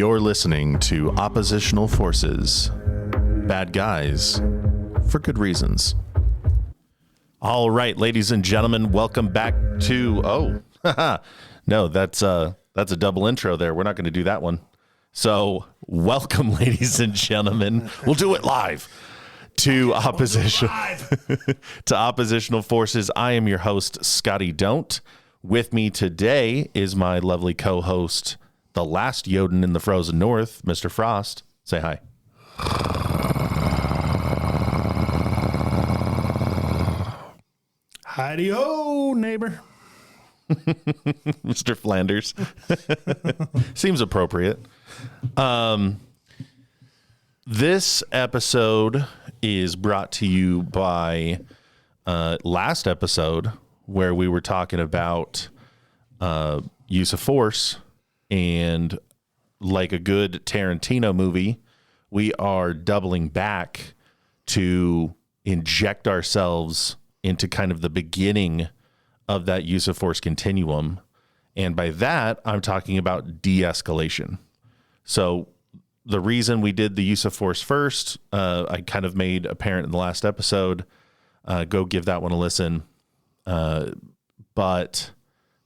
You're listening to Oppositional Forces. Bad guys for good reasons. All right, ladies and gentlemen, welcome back to... no, that's a double intro there. We're not going to do that one. So, welcome, ladies and gentlemen. We'll do it live to to Oppositional Forces. I am your host, Scotty Don't. With me today is my lovely co-host, the last Yoden in the frozen north, Mr. Frost. Say hi. Howdy-ho, neighbor. Mr. Flanders. Seems appropriate. This episode is brought to you by last episode where we were talking about use of force, and like a good Tarantino movie, we are doubling back to inject ourselves into kind of the beginning of that use of force continuum. And by that, I'm talking about de-escalation. So the reason we did the use of force first, I kind of made apparent in the last episode. Go give that one a listen. But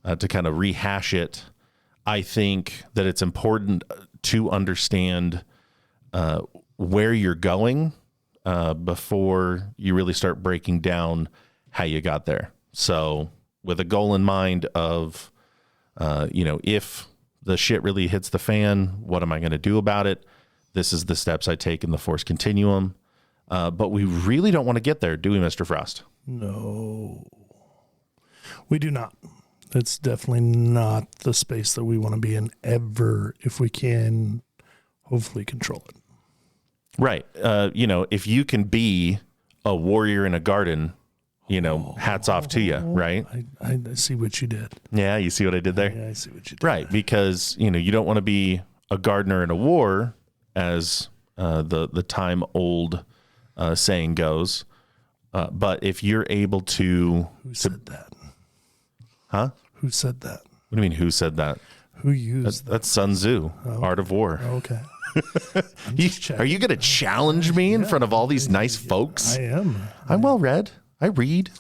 to kind of rehash it, I think that it's important to understand where you're going before you really start breaking down how you got there. So with a goal in mind of, if the shit really hits the fan, what am I going to do about it? This is the steps I take in the force continuum. But we really don't want to get there, do we, Mr. Frost? No, we do not. It's definitely not the space that we want to be in ever, if we can hopefully control it. Right. If you can be a warrior in a garden, hats off to you, right? I see what you did. Yeah, you see what I did there? Yeah, I see what you did. Right, because, you don't want to be a gardener in a war, as the time-old saying goes. But if you're able to... Who said that? Huh? Who said that? What do you mean, who said that? Who used that? That's Sun Tzu, Art of War. Okay. Are you going to challenge me in front of all these nice folks? I am. I'm well read. I read.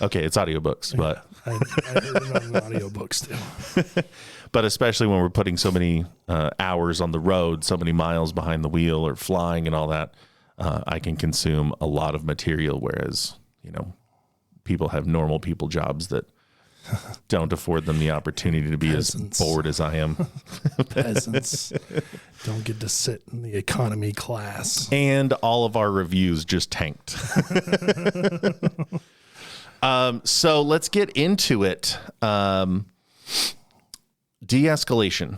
Okay, it's audiobooks, but... I heard it on audiobooks, too. But especially when we're putting so many hours on the road, so many miles behind the wheel or flying and all that, I can consume a lot of material, whereas, people have normal people jobs that don't afford them the opportunity to be Peasants. as bored as I am. Peasants don't get to sit in the economy class. And all of our reviews just tanked. So let's get into it. De-escalation.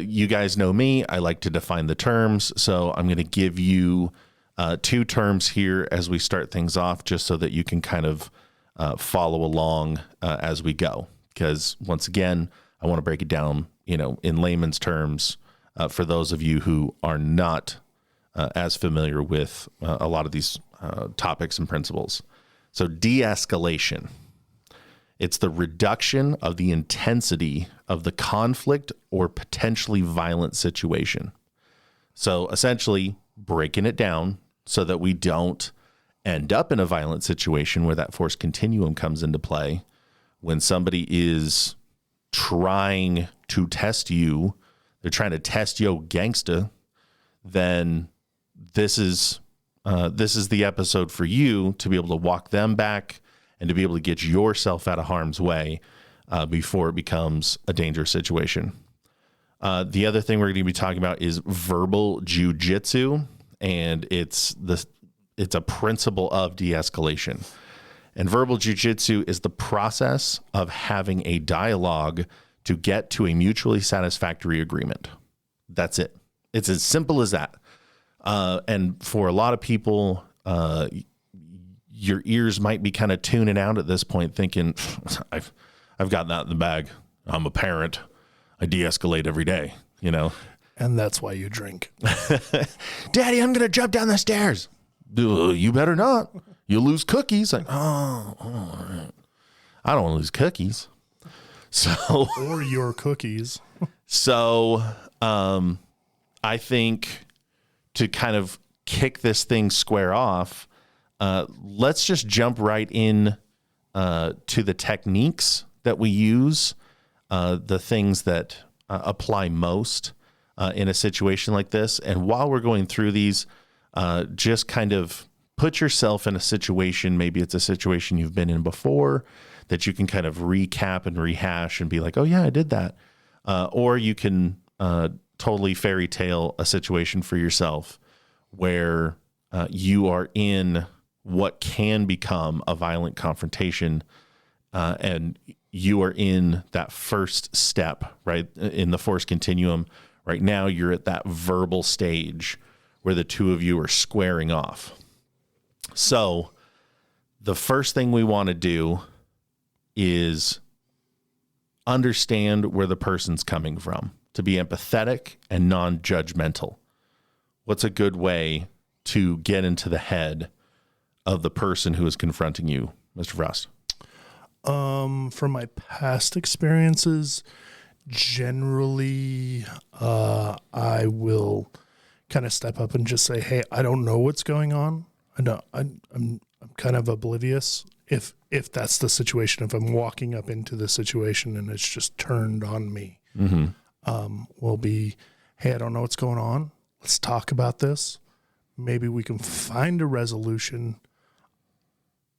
You guys know me. I like to define the terms. So I'm going to give you two terms here as we start things off, just so that you can kind of follow along as we go. Because once again, I want to break it down, in layman's terms, for those of you who are not as familiar with a lot of these topics and principles. So de-escalation. It's the reduction of the intensity of the conflict or potentially violent situation. So essentially breaking it down so that we don't end up in a violent situation where that force continuum comes into play. When somebody is trying to test you, they're trying to test yo gangsta, then this is the episode for you to be able to walk them back and to be able to get yourself out of harm's way before it becomes a dangerous situation. The other thing we're going to be talking about is verbal jujitsu, and it's a principle of de-escalation. And verbal jujitsu is the process of having a dialogue to get to a mutually satisfactory agreement. That's it. It's as simple as that. And for a lot of people, your ears might be kind of tuning out at this point, thinking, I've got that in the bag. I'm a parent. I de-escalate every day, And that's why you drink. Daddy, I'm going to jump down the stairs. You better not. You'll lose cookies. Like, all right. I don't want to lose cookies. So, or your cookies. So, I think to kind of kick this thing square off, let's just jump right in to the techniques that we use, the things that apply most in a situation like this. And while we're going through these, just kind of put yourself in a situation, maybe it's a situation you've been in before, that you can kind of recap and rehash and be like, oh yeah, I did that. Or you can totally fairy tale a situation for yourself where you are in what can become a violent confrontation, and you are in that first step, right, in the force continuum. Right now, you're at that verbal stage where the two of you are squaring off. So the first thing we want to do is understand where the person's coming from, to be empathetic and non-judgmental. What's a good way to get into the head of the person who is confronting you, Mr. Frost? From my past experiences, generally, I will kind of step up and just say, "Hey, I don't know what's going on. I'm kind of oblivious." If that's the situation, if I'm walking up into the situation and it's just turned on me, will be, "Hey, I don't know what's going on. Let's talk about this. Maybe we can find a resolution.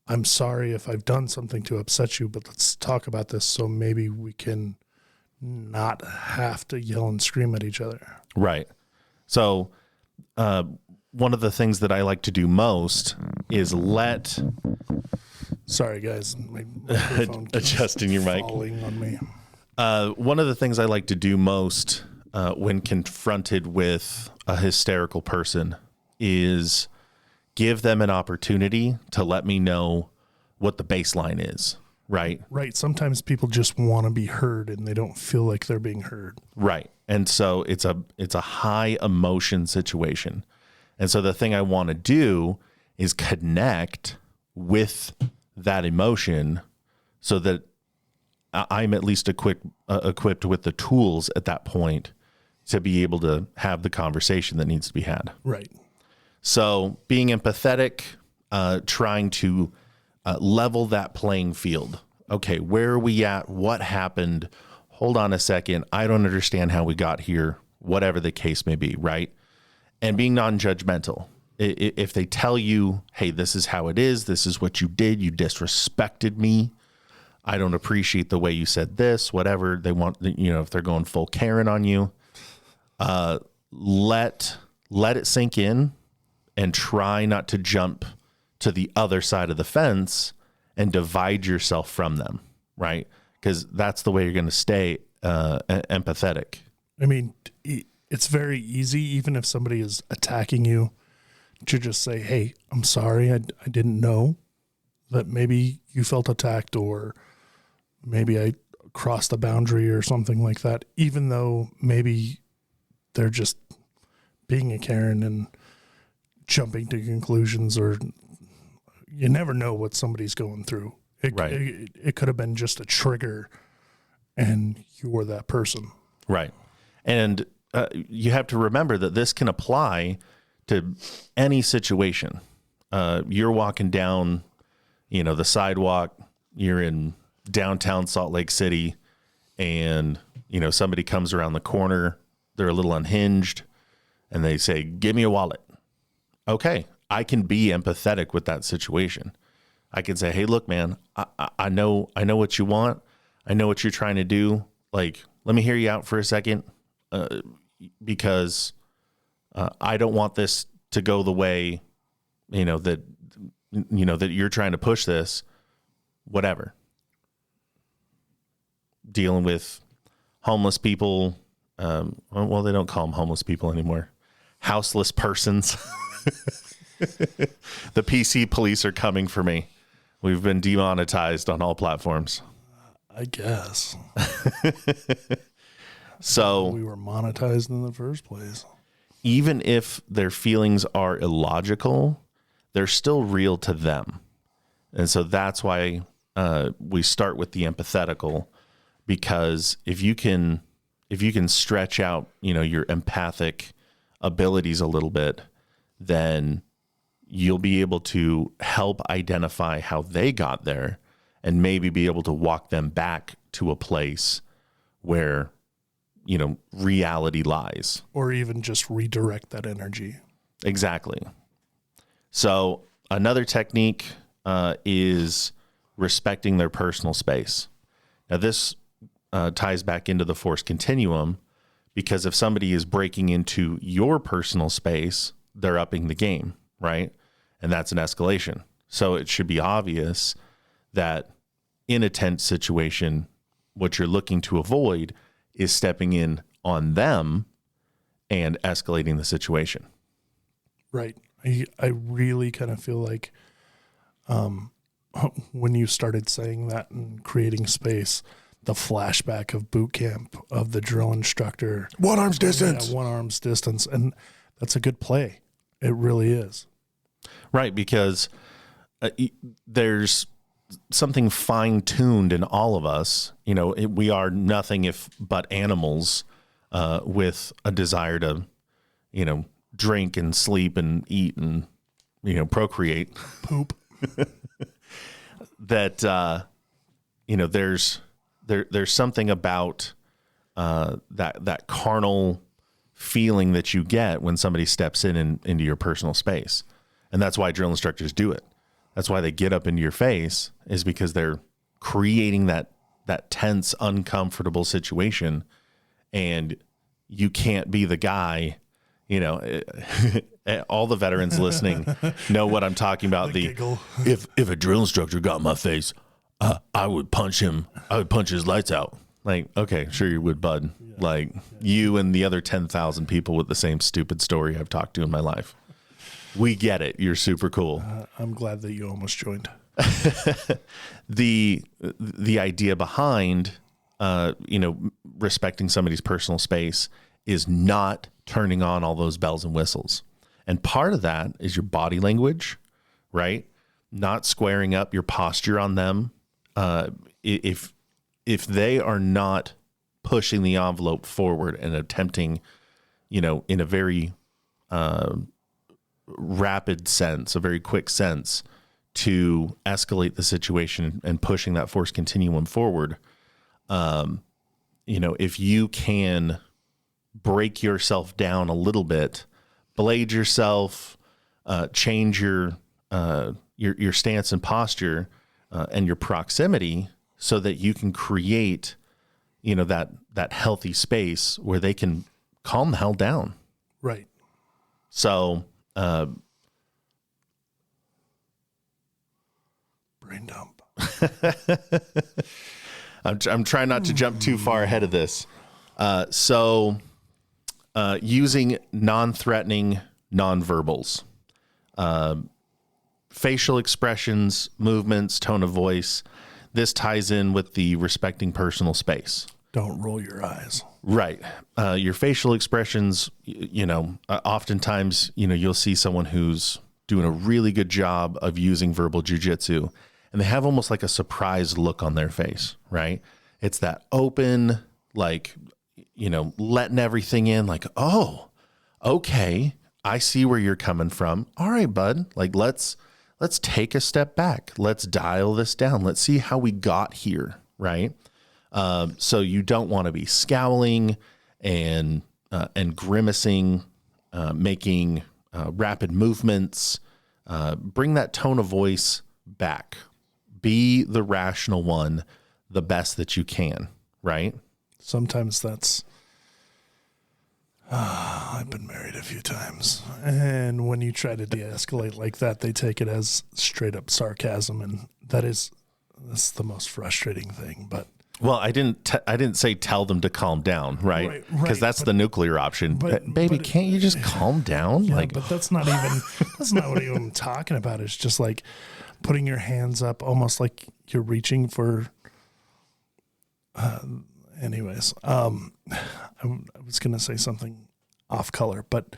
I'm sorry if I've done something to upset you, but let's talk about this so maybe we can not have to yell and scream at each other." Right. So one of the things that I like to do most is Sorry, guys. My microphone keeps adjusting your mic. falling on me. One of the things I like to do most when confronted with a hysterical person is give them an opportunity to let me know what the baseline is, right? Right. Sometimes people just want to be heard and they don't feel like they're being heard. Right. And so it's a high emotion situation. And so the thing I want to do is connect with that emotion so that I'm at least equipped with the tools at that point to be able to have the conversation that needs to be had. Right. So being empathetic, trying to level that playing field. Okay, where are we at? What happened? Hold on a second. I don't understand how we got here, whatever the case may be, right? And being non-judgmental. If they tell you, hey, this is how it is, this is what you did, you disrespected me, I don't appreciate the way you said this, whatever they want, if they're going full Karen on you, let it sink in and try not to jump to the other side of the fence and divide yourself from them, right? Because that's the way you're going to stay empathetic. I mean, it's very easy, even if somebody is attacking you, to just say, "Hey, I'm sorry. I didn't know that maybe you felt attacked, or maybe I crossed a boundary or something like that," even though maybe they're just being a Karen and jumping to conclusions, or you never know what somebody's going through. It could have been just a trigger and you're that person. Right. And you have to remember that this can apply to any situation. You're walking down, the sidewalk, you're in downtown Salt Lake City, and, somebody comes around the corner, they're a little unhinged, and they say, "Give me a wallet." Okay, I can be empathetic with that situation. I can say, "Hey, look, man, I know what you want. I know what you're trying to do. Like, let me hear you out for a second, because I don't want this to go the way, that you're trying to push this, whatever." Dealing with homeless people. Well, they don't call them homeless people anymore. Houseless persons. The PC police are coming for me. We've been demonetized on all platforms. I guess. So we were monetized in the first place. Even if their feelings are illogical, they're still real to them. And so that's why we start with the empathetical, because if you can stretch out, your empathic abilities a little bit, then you'll be able to help identify how they got there and maybe be able to walk them back to a place where, reality lies. Or even just redirect that energy. Exactly. So another technique is respecting their personal space. Now, this ties back into the force continuum, because if somebody is breaking into your personal space, they're upping the game, right? And that's an escalation. So it should be obvious that in a tense situation, what you're looking to avoid is stepping in on them and escalating the situation. Right. I really kind of feel like when you started saying that and creating space, the flashback of boot camp of the drill instructor. 1 arm's distance. Yeah, 1 arm's distance. And that's a good play. It really is. Right, because there's something fine-tuned in all of us. We are nothing if but animals with a desire to, drink and sleep and eat and, procreate. Poop. That, there's something about that carnal feeling that you get when somebody steps into your personal space. And that's why drill instructors do it. That's why they get up into your face, is because they're creating that tense, uncomfortable situation. And you can't be the guy, all the veterans listening know what I'm talking about. If a drill instructor got in my face, I would punch him. I would punch his lights out. Like, okay, sure you would, bud. Yeah. Like you and the other 10,000 people with the same stupid story I've talked to in my life. We get it. You're super cool. I'm glad that you almost joined. The idea behind, respecting somebody's personal space is not turning on all those bells and whistles. And part of that is your body language, right? Not squaring up, your posture on them. If they are not pushing the envelope forward and attempting, in a very rapid sense, a very quick sense, to escalate the situation and pushing that force continuum forward, if you can break yourself down a little bit, blade yourself, change your stance and posture and your proximity, so that you can create, that healthy space where they can calm the hell down. Right. So, brain dump. I'm trying not to jump too far ahead of this. Using non-threatening nonverbals, facial expressions, movements, tone of voice. This ties in with the respecting personal space. Don't roll your eyes. Right. Your facial expressions, oftentimes, you'll see someone who's doing a really good job of using verbal jujitsu, and they have almost like a surprised look on their face, right? It's that open, like, letting everything in, like, oh, okay, I see where you're coming from. All right, bud. Like, let's take a step back. Let's dial this down. Let's see how we got here, right? So you don't want to be scowling and grimacing, making rapid movements. Bring that tone of voice back. Be the rational one, the best that you can, right? Sometimes that's, I've been married a few times, and when you try to de-escalate like that, they take it as straight up sarcasm, and that's the most frustrating thing. But well, I didn't say tell them to calm down, right? Because that's the nuclear option. Baby, can't you just calm down? Yeah, but that's not what I'm talking about. It's just like putting your hands up, almost like you're reaching for. Anyways, I was going to say something off color, but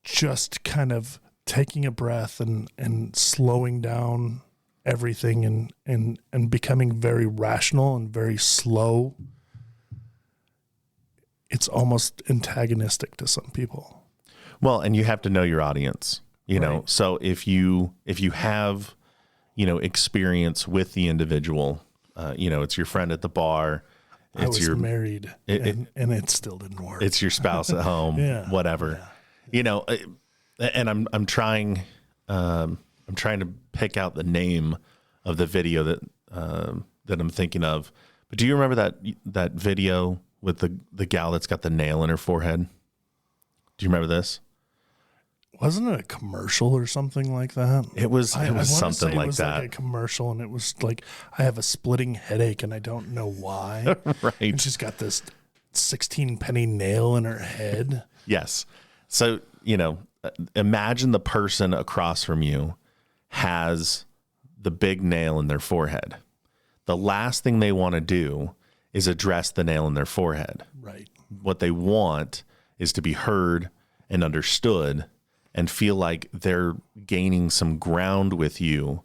just kind of taking a breath and slowing down everything and becoming very rational and very slow. it's almost antagonistic to some people. Well, and you have to know your audience, you know. So if you have, you know, experience with the individual, you know, it's your friend at the bar, I was your married, and it still didn't work. it's your spouse at home, whatever, you know. And I'm trying to pick out the name of the video that I'm thinking of. But do you remember that video with the gal that's got the nail in her forehead? Do you remember this? Wasn't it a commercial or something like that? It was something like that. Like a commercial, and it was like, I have a splitting headache and I don't know why. Right. And she's got this 16-penny nail in her head. Yes. So, you know, imagine the person across from you has the big nail in their forehead. The last thing they want to do is address the nail in their forehead. Right. What they want is to be heard and understood and feel like they're gaining some ground with you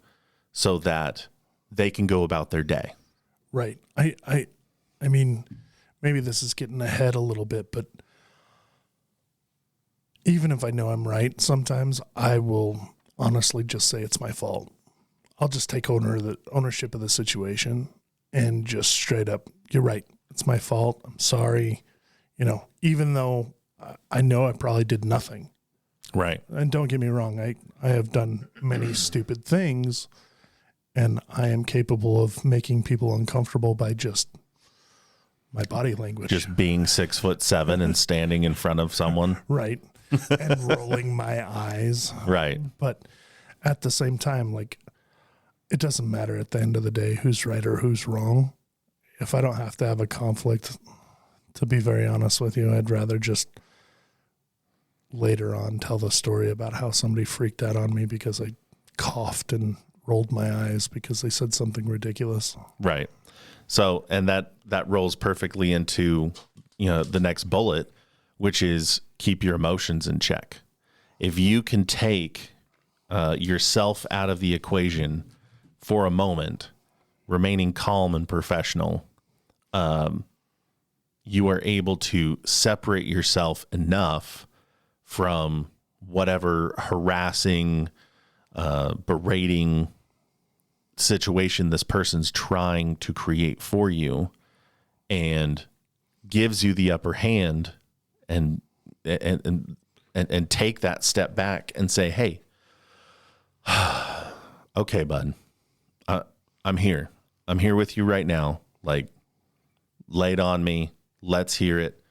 so that they can go about their day. Right. I mean, maybe this is getting ahead a little bit, but even if I know I'm right, sometimes I will honestly just say it's my fault. I'll just take ownership of the situation and just straight up, you're right, it's my fault. I'm sorry. You know, even though I know I probably did nothing. Right. And don't get me wrong, I have done many stupid things, and I am capable of making people uncomfortable by just my body language. Just being 6'7" and standing in front of someone. Right. And rolling my eyes. Right. But at the same time, like, it doesn't matter at the end of the day who's right or who's wrong. If I don't have to have a conflict, to be very honest with you, I'd rather just later on tell the story about how somebody freaked out on me because I coughed and rolled my eyes because they said something ridiculous. Right. So, and that rolls perfectly into, you know, the next bullet, which is keep your emotions in check. If you can take yourself out of the equation for a moment, remaining calm and professional, you are able to separate yourself enough from whatever harassing, berating situation this person's trying to create for you, and gives you the upper hand, and take that step back and say, hey, okay, bud, I'm here with you right now. Like, lay it on me. Let's hear it.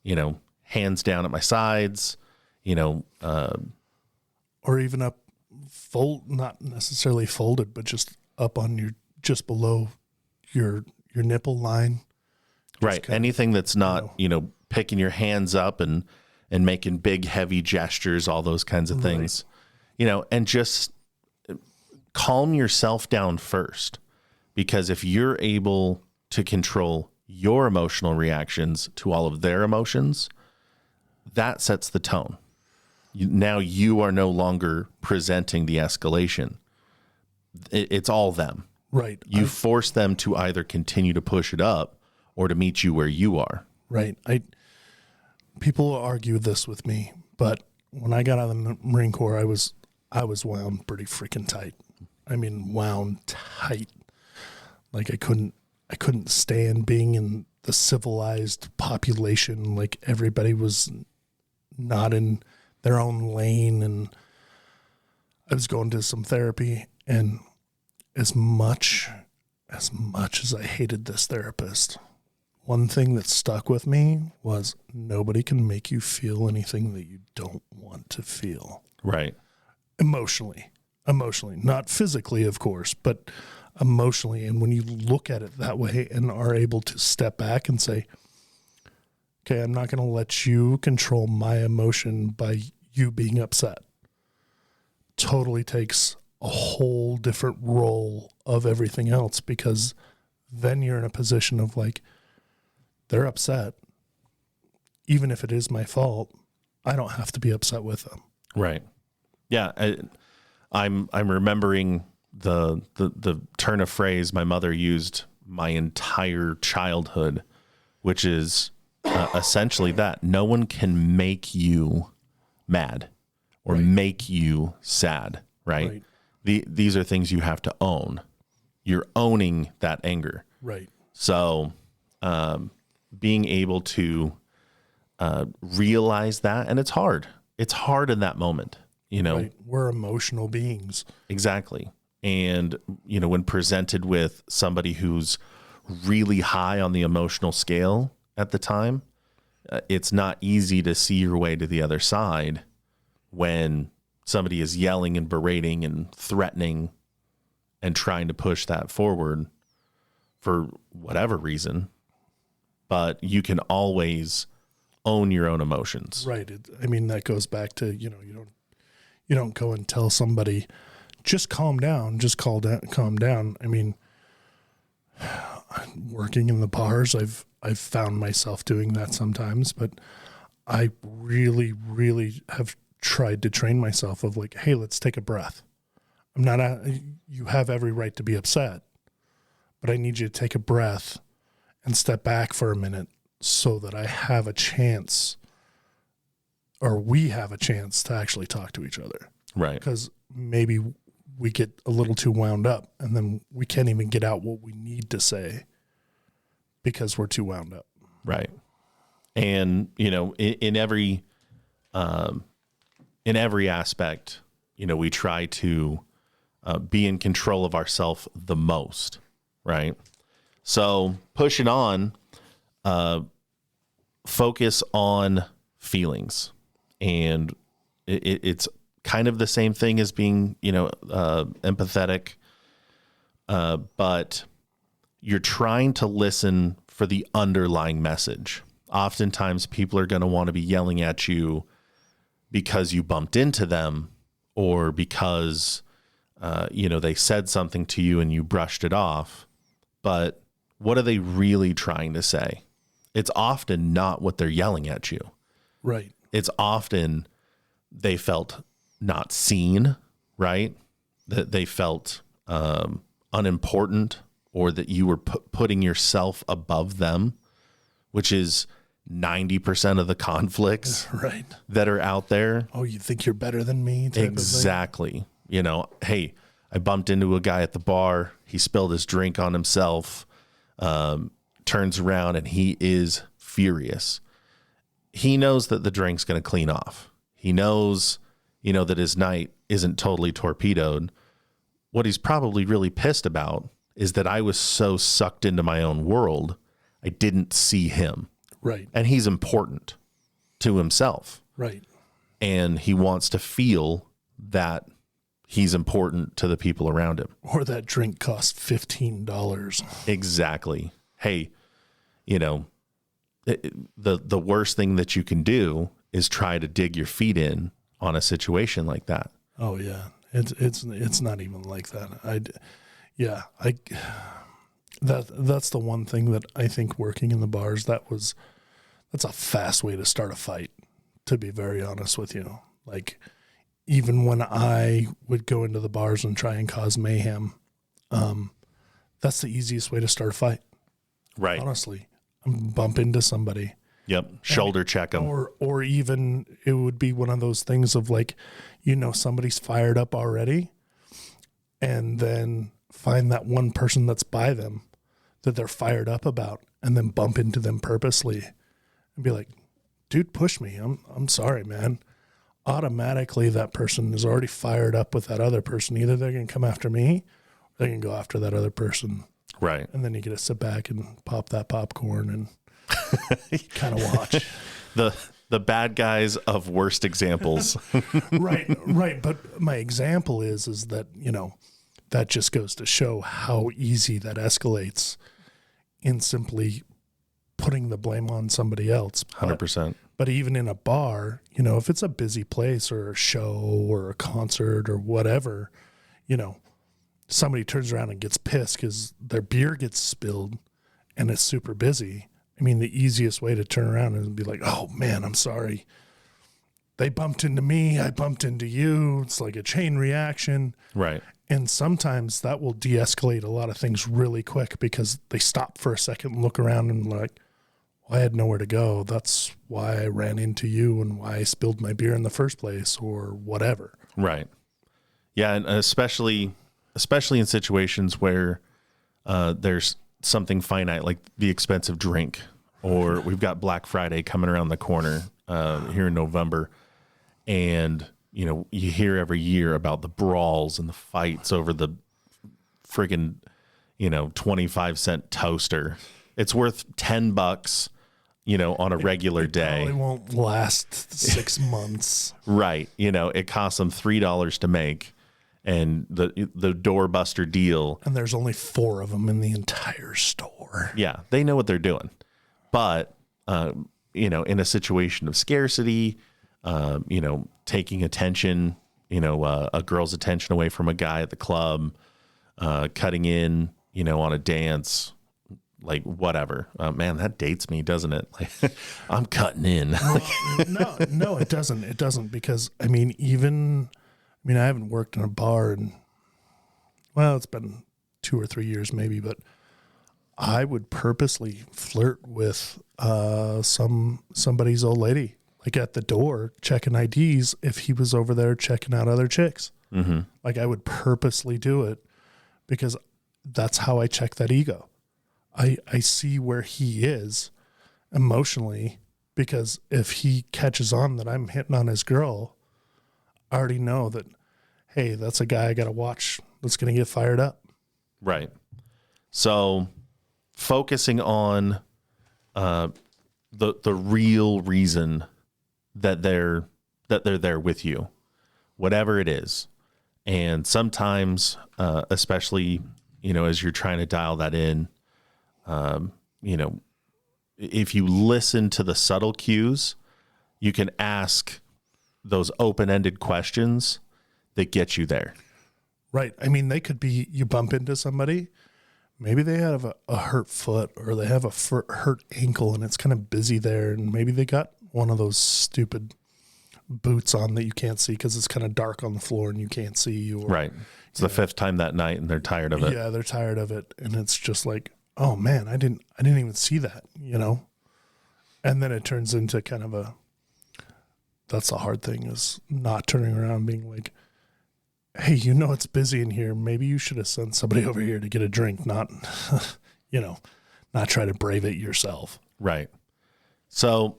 You know, hands down at my sides, you know, or even up not necessarily folded, but just up on just below your nipple line. Right. Anything that's not, you know, picking your hands up and making big, heavy gestures, all those kinds of things, you know, and just calm yourself down first, because if you're able to control your emotional reactions to all of their emotions, that sets the tone. Now you are no longer presenting the escalation. It's all them. Right. You force them to either continue to push it up or to meet you where you are. Right. People argue this with me, but when I got out of the Marine Corps, I was wound pretty freaking tight. I mean, wound tight. Like I couldn't stand being in the civilized population. Like everybody was not in their own lane, and I was going to some therapy, and as much as I hated this therapist, one thing that stuck with me was nobody can make you feel anything that you don't want to feel. Right. Emotionally, not physically, of course, but emotionally. And when you look at it that way and are able to step back and say, okay, I'm not going to let you control my emotion by you being upset, totally takes a whole different role of everything else, because then you're in a position of like, they're upset. Even if it is my fault, I don't have to be upset with them. Right. Yeah. I'm remembering the turn of phrase my mother used my entire childhood, which is essentially that no one can make you mad or make you sad, right? These are things you have to own. You're owning that anger. Right. So being able to realize that, and it's hard. It's hard in that moment, you know. Right. We're emotional beings. Exactly. And, you know, when presented with somebody who's really high on the emotional scale at the time, it's not easy to see your way to the other side when somebody is yelling and berating and threatening and trying to push that forward for whatever reason. But you can always own your own emotions. Right. I mean, that goes back to, you know, you don't go and tell somebody, just calm down, calm down. I mean, working in the bars, I've found myself doing that sometimes, but I really, really have tried to train myself of like, hey, let's take a breath. You have every right to be upset, but I need you to take a breath and step back for a minute so that I have a chance, or we have a chance to actually talk to each other. Right. Because maybe we get a little too wound up and then we can't even get out what we need to say because we're too wound up. Right. And, you know, in every aspect, you know, we try to be in control of ourselves the most. Right. So pushing on, focus on feelings, and it's kind of the same thing as being, you know, empathetic, but you're trying to listen for the underlying message. Oftentimes people are going to want to be yelling at you because you bumped into them, or because, you know, they said something to you and you brushed it off. But what are they really trying to say? It's often not what they're yelling at you. Right. It's often they felt not seen, right? That they felt unimportant, or that you were putting yourself above them, which is 90% of the conflicts right. that are out there. Oh, you think you're better than me? Exactly. You know, hey, I bumped into a guy at the bar. He spilled his drink on himself, turns around and he is furious. He knows that the drink's going to clean off. He knows, you know, that his night isn't totally torpedoed. What he's probably really pissed about is that I was so sucked into my own world, I didn't see him. Right. And he's important to himself. Right. And he wants to feel that he's important to the people around him. Or that drink cost $15. Exactly. Hey, you know, the worst thing that you can do is try to dig your feet in on a situation like that. Oh yeah. It's not even like that. That's the one thing that I think working in the bars, that's a fast way to start a fight, to be very honest with you. Like, even when I would go into the bars and try and cause mayhem, that's the easiest way to start a fight. Right. Honestly, bump into somebody. Yep. Shoulder check them. Or even it would be one of those things of like, you know, somebody's fired up already, and then find that one person that's by them that they're fired up about, and then bump into them purposely and be like, dude, push me. I'm sorry, man. Automatically that person is already fired up with that other person. Either they're going to come after me, or they're going to go after that other person. Right. And then you get to sit back and pop that popcorn and kind of watch. The bad guys of worst examples. Right. But my example is that, you know, that just goes to show how easy that escalates in simply putting the blame on somebody else. 100%. But even in a bar, you know, if it's a busy place or a show or a concert or whatever, you know, somebody turns around and gets pissed because their beer gets spilled and it's super busy. I mean, the easiest way to turn around is be like, oh man, I'm sorry. They bumped into me. I bumped into you. It's like a chain reaction. Right. And sometimes that will de-escalate a lot of things really quick because they stop for a second, look around and like, well, I had nowhere to go. That's why I ran into you and why I spilled my beer in the first place or whatever. Right. Yeah. And especially in situations where there's something finite, like the expensive drink, or we've got Black Friday coming around the corner here in November. And, you hear every year about the brawls and the fights over the friggin', 25-cent toaster. It's worth $10, on a regular day. It won't last 6 months. Right. It costs them $3 to make, and the doorbuster deal. And there's only 4 of them in the entire store. Yeah. They know what they're doing. But, in a situation of scarcity, taking attention, a girl's attention away from a guy at the club, cutting in, on a dance, like whatever. Man, that dates me, doesn't it? Like, I'm cutting in. No, it doesn't. It doesn't, because I haven't worked in a bar in, well, it's been 2 or 3 years maybe, but I would purposely flirt with somebody's old lady, like at the door, checking IDs if he was over there checking out other chicks. Mm-hmm. Like I would purposely do it because that's how I check that ego. I see where he is emotionally, because if he catches on that I'm hitting on his girl, I already know that, hey, that's a guy I got to watch that's going to get fired up. Right. So focusing on the real reason that they're there with you, whatever it is. And sometimes, especially, as you're trying to dial that in, if you listen to the subtle cues, you can ask those open-ended questions that get you there. Right. They could be, you bump into somebody, maybe they have a hurt foot or they have a hurt ankle and it's kind of busy there. And maybe they got one of those stupid boots on that you can't see because it's kind of dark on the floor and you can't see. Or, right. It's the 5th time that night and they're tired of it. Yeah, they're tired of it. And it's just like, oh man, I didn't even see that, And then it turns into kind of that's the hard thing, is not turning around and being like, hey, it's busy in here. Maybe you should have sent somebody over here to get a drink, not, not try to brave it yourself. Right. So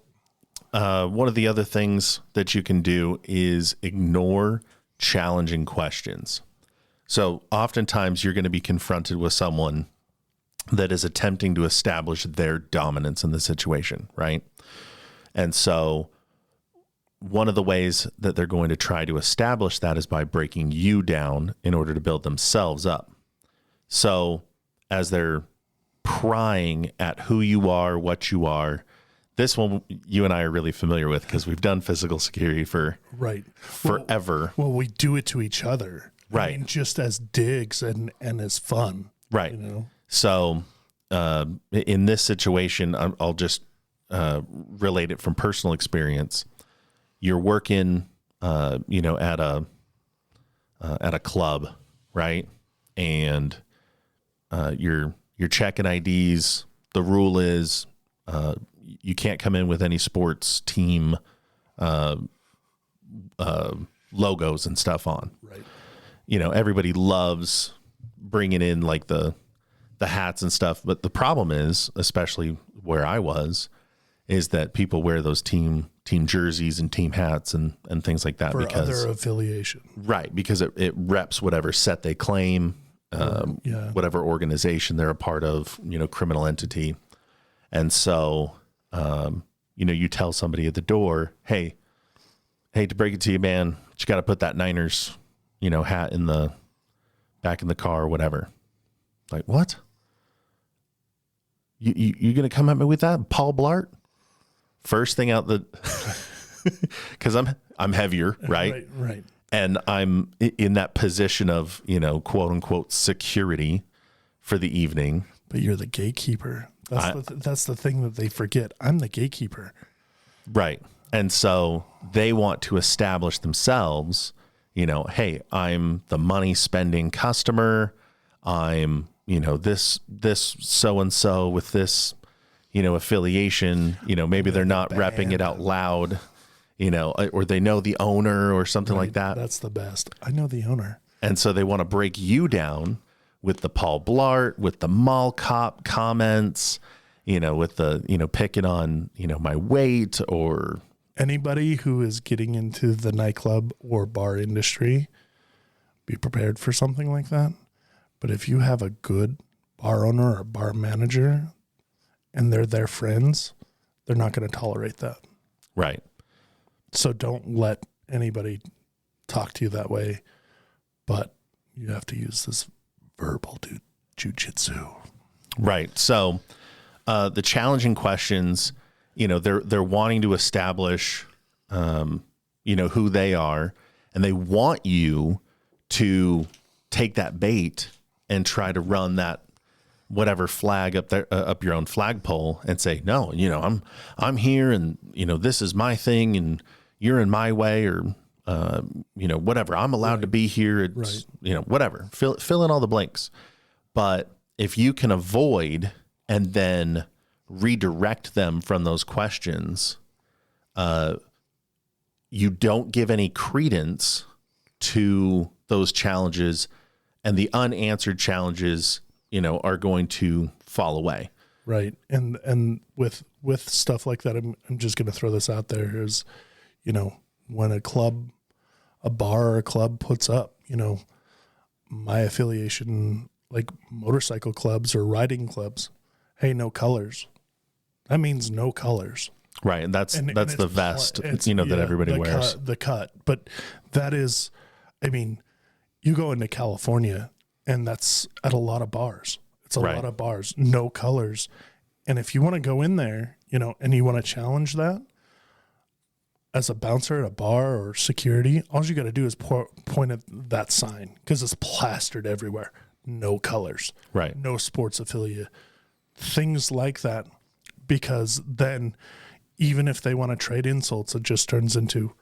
one of the other things that you can do is ignore challenging questions. So oftentimes you're going to be confronted with someone that is attempting to establish their dominance in the situation, right? And so one of the ways that they're going to try to establish that is by breaking you down in order to build themselves up. So as they're prying at who you are, what you are, this one you and I are really familiar with because we've done physical security for forever. Well, we do it to each other. Right. Just as digs and as fun. Right. So in this situation, I'll just relate it from personal experience. You're working, at a club, right? And you're checking IDs. The rule is you can't come in with any sports team logos and stuff on. Right. Everybody loves bringing in like the hats and stuff. But the problem is, especially where I was, is that people wear those team jerseys and team hats and things like that for because other affiliation. Right. Because it reps whatever set they claim, whatever organization they're a part of, criminal entity. And so, you tell somebody at the door, hey, to break it to you, man, you got to put that Niners, hat in the back in the car or whatever. Like, what? You going to come at me with that? Paul Blart? First thing out because I'm heavier, right? Right. And I'm in that position of, quote unquote security for the evening. But you're the gatekeeper. That's the thing that they forget. I'm the gatekeeper. Right. And so they want to establish themselves, hey, I'm the money spending customer. I'm, this so-and-so with this, affiliation, maybe they're not repping it out loud, or they know the owner or something like that. That's the best. I know the owner. And so they want to break you down with the Paul Blart, with the mall cop comments, with the, picking on, my weight or anybody who is getting into the nightclub or bar industry, be prepared for something like that. But if you have a good bar owner or bar manager and they're their friends, they're not going to tolerate that. Right. So don't let anybody talk to you that way. But you have to use this verbal jujitsu. Right. So the challenging questions, they're wanting to establish, who they are, and they want you to take that bait and try to run that whatever flag up there, up your own flagpole and say, no, I'm here and, this is my thing and you're in my way or, whatever. I'm allowed to be here. It's, whatever. Fill in all the blanks. But if you can avoid and then redirect them from those questions, you don't give any credence to those challenges, and the unanswered challenges, are going to fall away. Right. And with stuff like that, I'm just going to throw this out there is, when a bar or a club puts up, my affiliation, like motorcycle clubs or riding clubs, hey, no colors. That means no colors. Right. And that's the vest, that everybody wears. The cut. But that is, you go into California and that's at a lot of bars. It's a lot of bars, no colors. And if you want to go in there, and you want to challenge that as a bouncer at a bar or security, all you got to do is point at that sign because it's plastered everywhere. No colors. Right. No sports affiliate. Things like that. Because then even if they want to trade insults, it just turns into,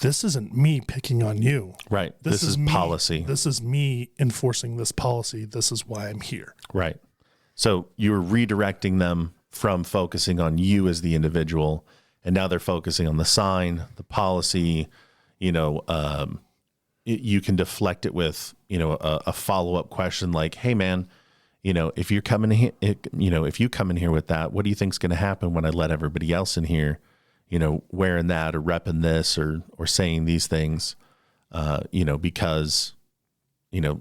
this isn't me picking on you. Right. This is policy. This is me enforcing this policy. This is why I'm here. Right. So you're redirecting them from focusing on you as the individual, and now they're focusing on the sign, the policy. You can deflect it with, a follow-up question like, hey man, if you're coming here, if you come in here with that, what do you think's going to happen when I let everybody else in here, wearing that or repping this or saying these things, because,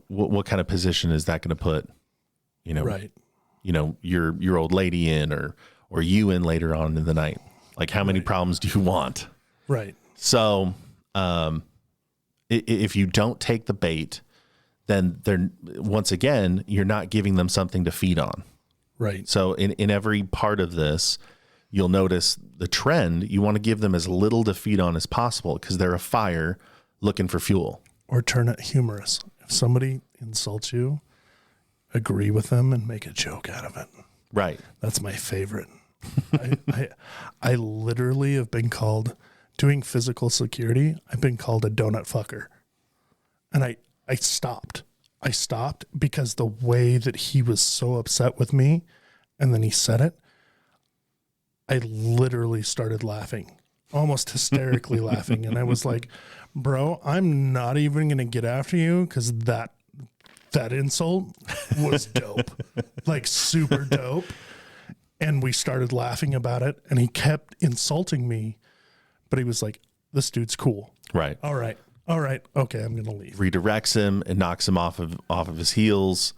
what kind of position is that going to put, right. Your old lady in or you in later on in the night? Like how many problems do you want? Right. So, if you don't take the bait, then once again, you're not giving them something to feed on. Right. So in every part of this, you'll notice the trend. You want to give them as little to feed on as possible because they're a fire looking for fuel. Or turn it humorous. If somebody insults you, agree with them and make a joke out of it. Right. That's my favorite. I literally have been called, doing physical security, I've been called a donut fucker. And I stopped. I stopped because the way that he was so upset with me and then he said it, I literally started laughing, almost hysterically laughing. And I was like, bro, I'm not even going to get after you because that insult was dope, like super dope. And we started laughing about it and he kept insulting me, but he was like, this dude's cool. Right. All right. Okay. I'm going to leave. Redirects him and knocks him off of his heels,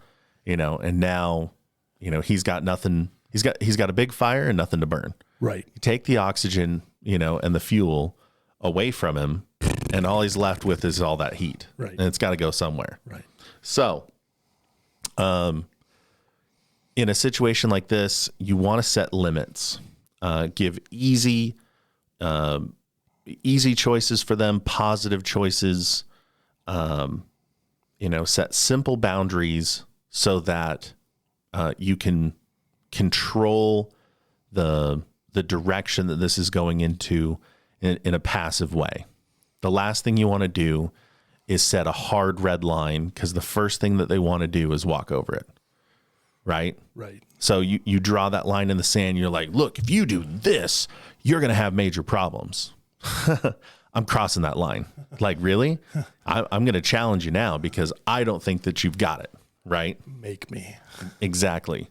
and now, he's got nothing. He's got a big fire and nothing to burn. Right. You take the oxygen, and the fuel away from him, and all he's left with is all that heat. Right. And it's got to go somewhere. Right. So, in a situation like this, you want to set limits, give easy choices for them, positive choices, set simple boundaries so that you can control the direction that this is going into in a passive way. The last thing you want to do is set a hard red line because the first thing that they want to do is walk over it. right? Right. So you draw that line in the sand. You're like, look, if you do this, you're going to have major problems. I'm crossing that line. Like, really? I'm going to challenge you now because I don't think that you've got it, right? Make me. Exactly.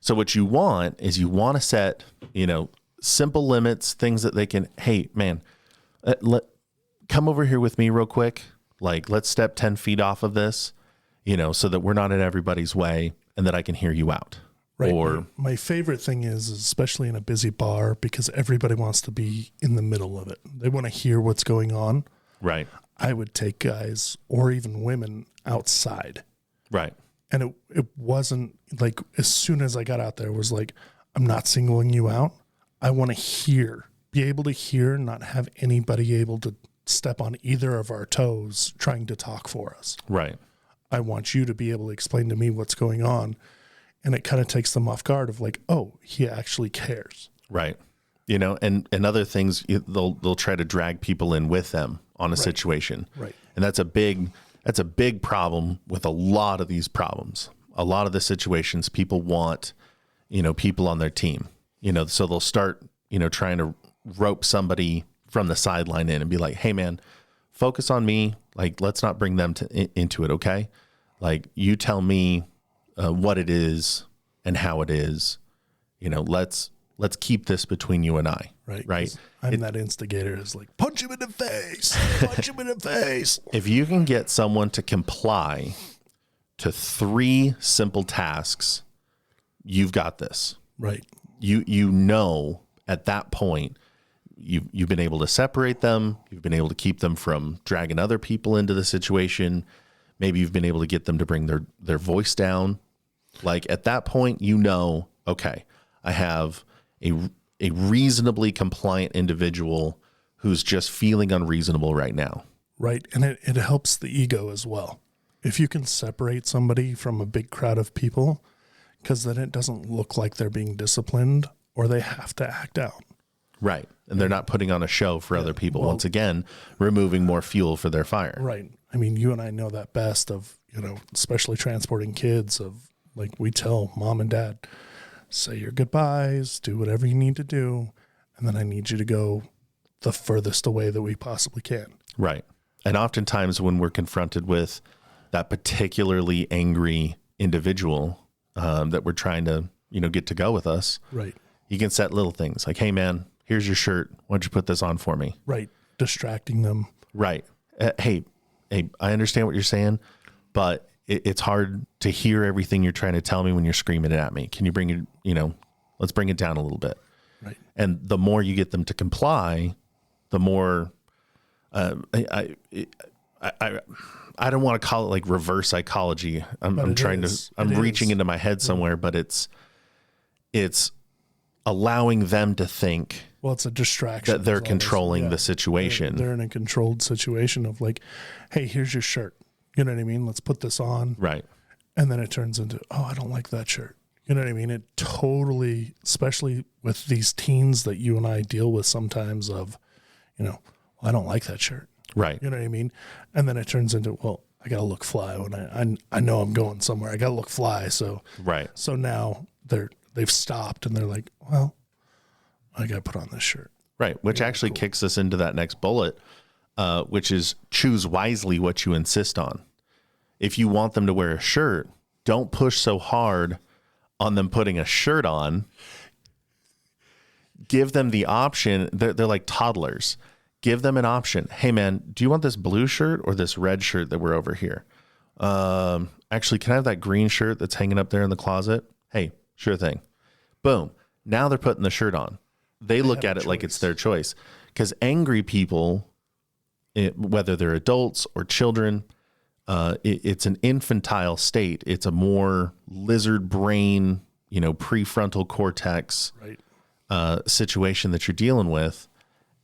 So what you want is you want to set, simple limits, things that they can, hey, man, come over here with me real quick. Like, let's step 10 feet off of this, so that we're not in everybody's way and that I can hear you out. Right. Or my favorite thing is, especially in a busy bar, because everybody wants to be in the middle of it. They want to hear what's going on. right, I would take guys or even women outside. right, And it wasn't like, as soon as I got out there, it was like, I'm not singling you out. I want to be able to hear, not have anybody able to step on either of our toes trying to talk for us. right. I want you to be able to explain to me what's going on. And it kind of takes them off guard of like, oh, he actually cares. Right. And other things, they'll try to drag people in with them on a situation. Right. And that's a big problem with a lot of these problems. A lot of the situations people want, people on their team, so they'll start, trying to rope somebody from the sideline in and be like, hey man, focus on me. Like, let's not bring them into it. Okay. Like, you tell me what it is and how it is, let's keep this between you and I. Right. Right. I'm that instigator is like, punch him in the face, punch him in the face. If you can get someone to comply to 3 simple tasks, you've got this. Right. At that point, you've been able to separate them. You've been able to keep them from dragging other people into the situation. Maybe you've been able to get them to bring their voice down. Like, at that point, okay, I have a reasonably compliant individual who's just feeling unreasonable right now. Right. And it helps the ego as well. If you can separate somebody from a big crowd of people, because then it doesn't look like they're being disciplined or they have to act out. Right. And they're not putting on a show for other people. Once again, removing more fuel for their fire. Right. I mean, you and I know that best of, especially transporting kids, of like, we tell mom and dad, say your goodbyes, do whatever you need to do. And then I need you to go the furthest away that we possibly can. Right. And oftentimes when we're confronted with that particularly angry individual that we're trying to, get to go with us, right, you can set little things like, hey man, here's your shirt. Why don't you put this on for me? Right. Distracting them. Right. Hey, I understand what you're saying, but it's hard to hear everything you're trying to tell me when you're screaming it at me. Can you bring it, let's bring it down a little bit. Right. And the more you get them to comply, the more, I don't want to call it like reverse psychology. I'm reaching into my head somewhere, but it's allowing them to think, well, it's a distraction that they're controlling the situation. They're in a controlled situation of like, hey, here's your shirt. You know what I mean? Let's put this on. Right. And then it turns into, oh, I don't like that shirt. You know what I mean? It totally, especially with these teens that you and I deal with sometimes of, well, I don't like that shirt. Right. You know what I mean? And then it turns into, well, I got to look fly when I know I'm going somewhere. I got to look fly. So, right. So now they've stopped and they're like, well, I got to put on this shirt. Right. Which actually kicks us into that next bullet, which is choose wisely what you insist on. If you want them to wear a shirt, don't push so hard on them putting a shirt on. Give them the option. They're like toddlers. Give them an option. Hey man, do you want this blue shirt or this red shirt that we're over here? Actually, can I have that green shirt that's hanging up there in the closet? Hey, sure thing. Boom. Now they're putting the shirt on. They look at it like it's their choice. Because angry people, whether they're adults or children, it's an infantile state. It's a more lizard brain, prefrontal cortex situation that you're dealing with.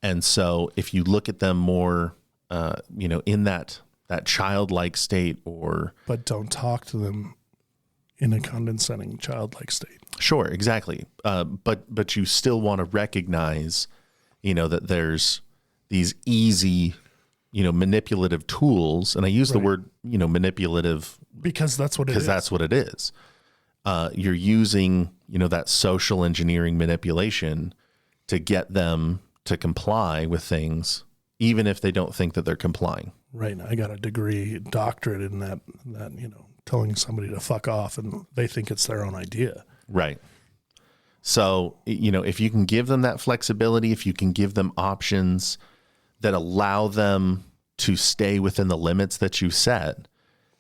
And so if you look at them more, in that childlike state, but don't talk to them in a condescending childlike state. Sure, exactly. But you still want to recognize, that there's these easy, manipulative tools. And I use the word, manipulative because that's what it is. Because that's what it is. you're using, that social engineering manipulation to get them to comply with things, even if they don't think that they're complying. Right. I got a doctorate in that, telling somebody to fuck off and they think it's their own idea. Right. So, if you can give them that flexibility, if you can give them options that allow them to stay within the limits that you set,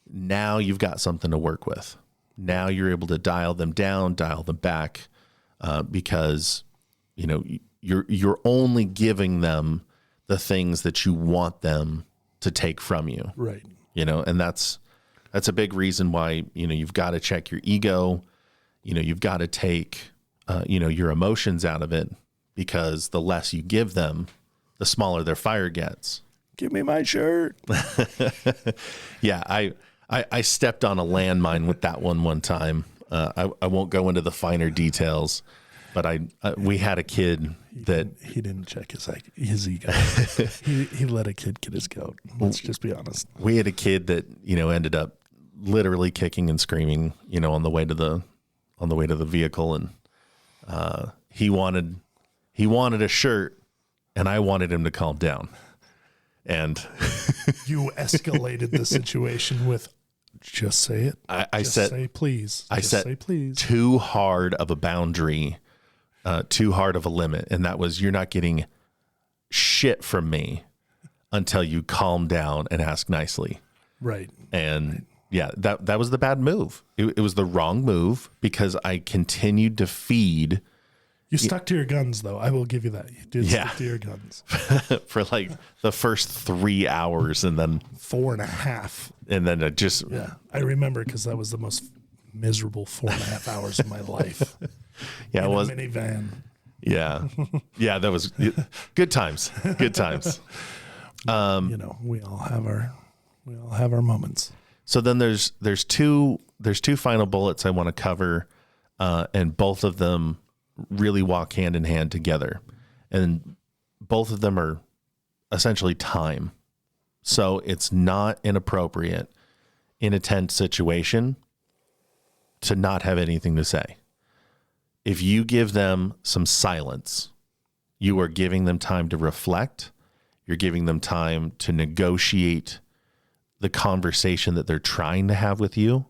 now you've got something to work with. Now you're able to dial them down, dial them back, because, you're only giving them the things that you want them to take from you. Right. And that's a big reason why, you've got to check your ego. You've got to take, your emotions out of it, because the less you give them, the smaller their fire gets. Give me my shirt. Yeah. I stepped on a landmine with that one time. I won't go into the finer details, but we had a kid that he didn't check his ego. he let a kid get his goat. Let's just be honest. We had a kid that, ended up literally kicking and screaming, on the way to the vehicle. And, he wanted a shirt, and I wanted him to calm down. And you escalated the situation with, just say it. I said, say please. I just set say please. Too hard of a boundary, too hard of a limit. And that was, you're not getting shit from me until you calm down and ask nicely. Right. And yeah, that was the bad move. It was the wrong move, because I continued to feed. You stuck to your guns, though. I will give you that. You did stick to your guns. For like the first 3 hours, and then 4.5. And then it just... Yeah, I remember, because that was the most miserable 4.5 hours of my life. Yeah, it was. A minivan. Yeah. Yeah, that was good times. Good times. We all have our moments. So then there's two final bullets I want to cover, and both of them really walk hand in hand together, and both of them are essentially time. So it's not inappropriate in a tense situation to not have anything to say. If you give them some silence, you are giving them time to reflect. You're giving them time to negotiate the conversation that they're trying to have with you.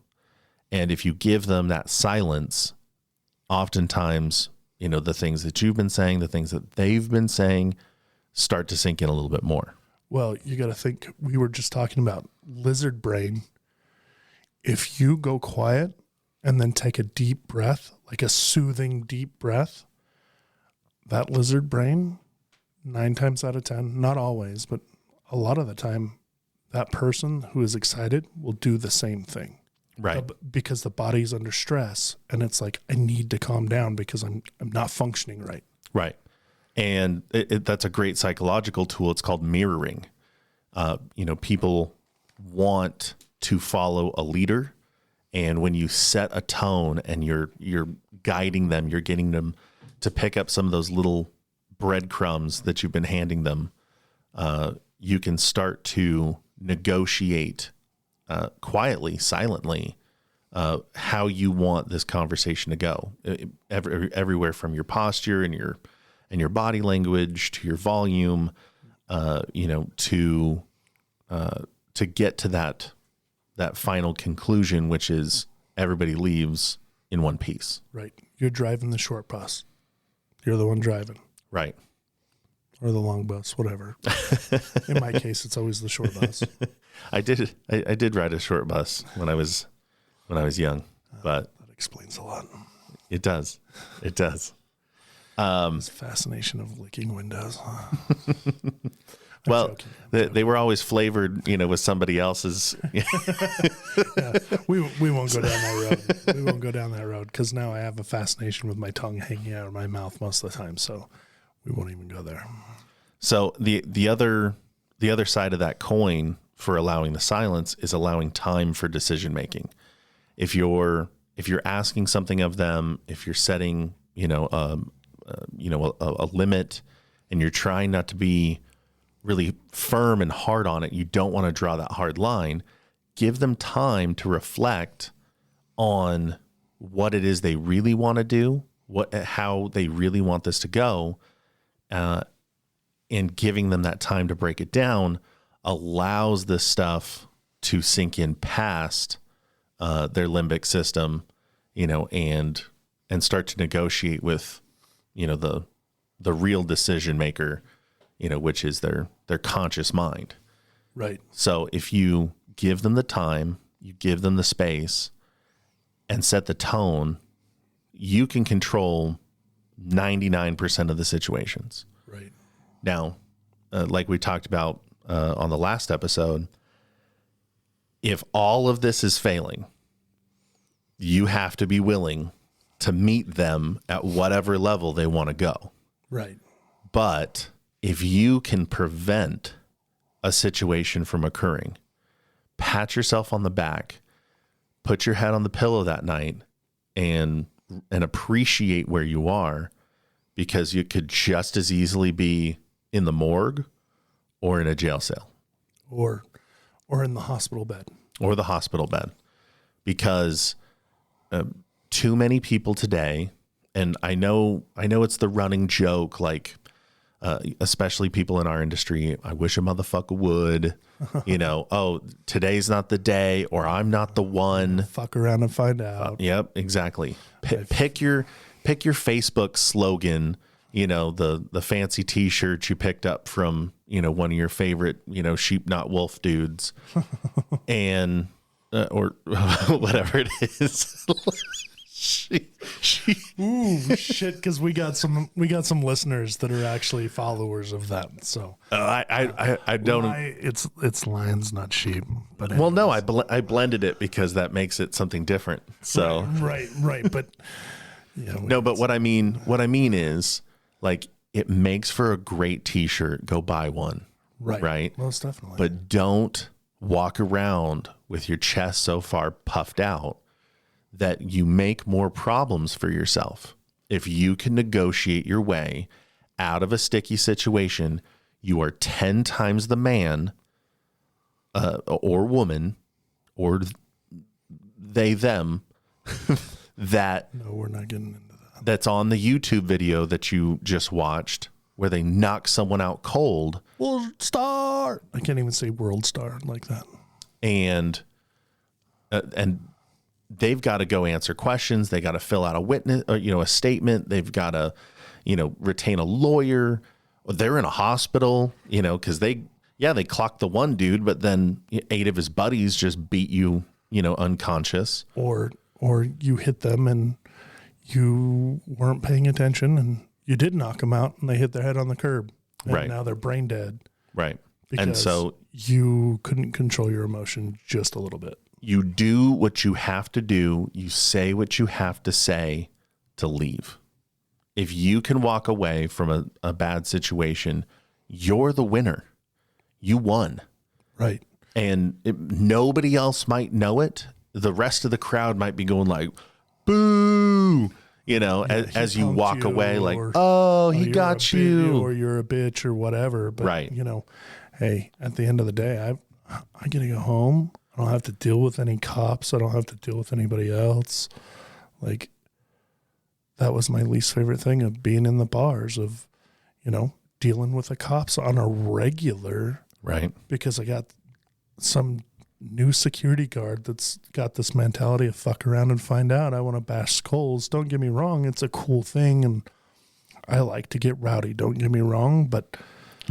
And if you give them that silence, oftentimes, the things that you've been saying, the things that they've been saying, start to sink in a little bit more. Well, you got to think, we were just talking about lizard brain. If you go quiet and then take a deep breath, like a soothing deep breath, that lizard brain, 9 times out of 10, not always, but a lot of the time, that person who is excited will do the same thing. Right. Because the body's under stress, and it's like, I need to calm down because I'm not functioning right. Right. And that's a great psychological tool. It's called mirroring. People want to follow a leader, and when you set a tone and you're guiding them, you're getting them to pick up some of those little breadcrumbs that you've been handing them, you can start to negotiate quietly, silently, how you want this conversation to go. Everywhere from your posture and your body language to your volume, to get to that final conclusion, which is everybody leaves in one piece. Right. You're driving the short bus. You're the one driving. Right. Or the long bus, whatever. In my case, it's always the short bus. I did ride a short bus when I was young, but that explains a lot. It does. It does. This fascination of licking windows. Well, they were always flavored, with somebody else's. Yeah, we won't go down that road. We won't go down that road, because now I have a fascination with my tongue hanging out of my mouth most of the time. So we won't even go there. So the other side of that coin for allowing the silence is allowing time for decision making. If you're asking something of them, if you're setting a limit, and you're trying not to be really firm and hard on it, you don't want to draw that hard line. Give them time to reflect on what it is they really want to do, how they really want this to go, and giving them that time to break it down allows this stuff to sink in past their limbic system, and start to negotiate with, the real decision maker, which is their conscious mind. Right. So if you give them the time, you give them the space and set the tone, you can control 99% of the situations. Right. Now, like we talked about on the last episode, if all of this is failing, you have to be willing to meet them at whatever level they want to go. Right. But if you can prevent a situation from occurring, pat yourself on the back, put your head on the pillow that night, and appreciate where you are, because you could just as easily be in the morgue or in a jail cell or in the hospital bed. Or the hospital bed, because too many people today, and I know it's the running joke, like, especially people in our industry, I wish a motherfucker would, oh, today's not the day, or I'm not the one. Fuck around and find out. Yep, exactly. Pick your Facebook slogan, the fancy t-shirt you picked up from, one of your favorite, sheep not wolf dudes, and, or whatever it is. Ooh, shit! Because we got some listeners that are actually followers of that. So I don't. It's lions, not sheep. But well, no, I blended it because that makes it something different. So right. But no, but what I mean is, like, it makes for a great T-shirt. Go buy one. Right. Most definitely. But don't walk around with your chest so far puffed out that you make more problems for yourself. If you can negotiate your way out of a sticky situation, you are 10 times the man or woman, or they, them, that no, we're not getting into that. That's on the YouTube video that you just watched, where they knock someone out cold. World star. I can't even say world star like that. And they've got to go answer questions. They got to fill out a witness, or, a statement. They've got to, retain a lawyer. They're in a hospital, because they clocked the one dude, but then 8 of his buddies just beat you, unconscious. Or you hit them and you weren't paying attention and you did knock them out and they hit their head on the curb. And right. Now they're brain dead. Right. Because and so you couldn't control your emotion just a little bit. You do what you have to do. You say what you have to say to leave. If you can walk away from a bad situation, you're the winner. You won. Right. And nobody else might know it. The rest of the crowd might be going like, boo, as you walk away, like, oh, he got you. Or you're a bitch or whatever. But, right. Hey, at the end of the day, I get to go home. I don't have to deal with any cops. I don't have to deal with anybody else. Like, that was my least favorite thing of being in the bars, of, dealing with the cops on a regular. Right. Because I got some new security guard that's got this mentality of fuck around and find out. I want to bash skulls. Don't get me wrong. It's a cool thing. And I like to get rowdy. Don't get me wrong. But